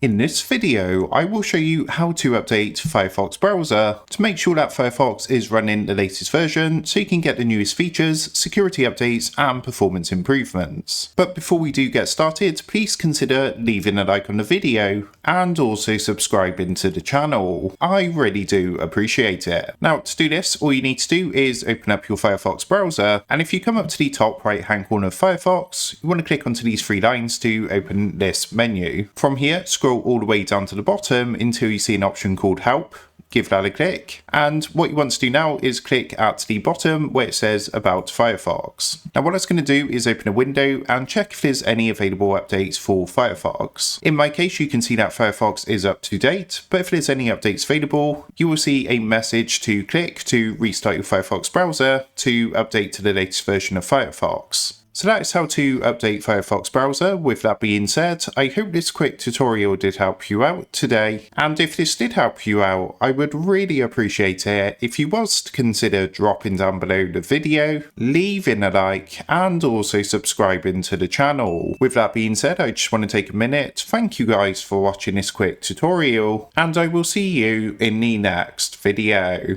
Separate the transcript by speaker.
Speaker 1: In this video, I will show you how to update Firefox browser to make sure that Firefox is running the latest version so you can get the newest features, security updates and performance improvements. But before we do get started, please consider leaving a like on the video and also subscribing to the channel. I really do appreciate it. Now to do this, all you need to do is open up your Firefox browser, and if you come up to the top right hand corner of Firefox, you want to click onto these three lines to open this menu. From here, scroll all the way down to the bottom until you see an option called Help. Give that a click, and what you want to do now is click at the bottom where it says About Firefox. Now what it's going to do is open a window and check if there's any available updates for Firefox. In my case, you can see that Firefox is up to date, but if there's any updates available, you will see a message to click to restart your Firefox browser to update to the latest version of Firefox. So that is how to update Firefox browser. With that being said, I hope this quick tutorial did help you out today. And if this did help you out, I would really appreciate it if you was to consider dropping down below the video, leaving a like, and also subscribing to the channel. With that being said, I just want to take a minute. Thank you guys for watching this quick tutorial, and I will see you in the next video.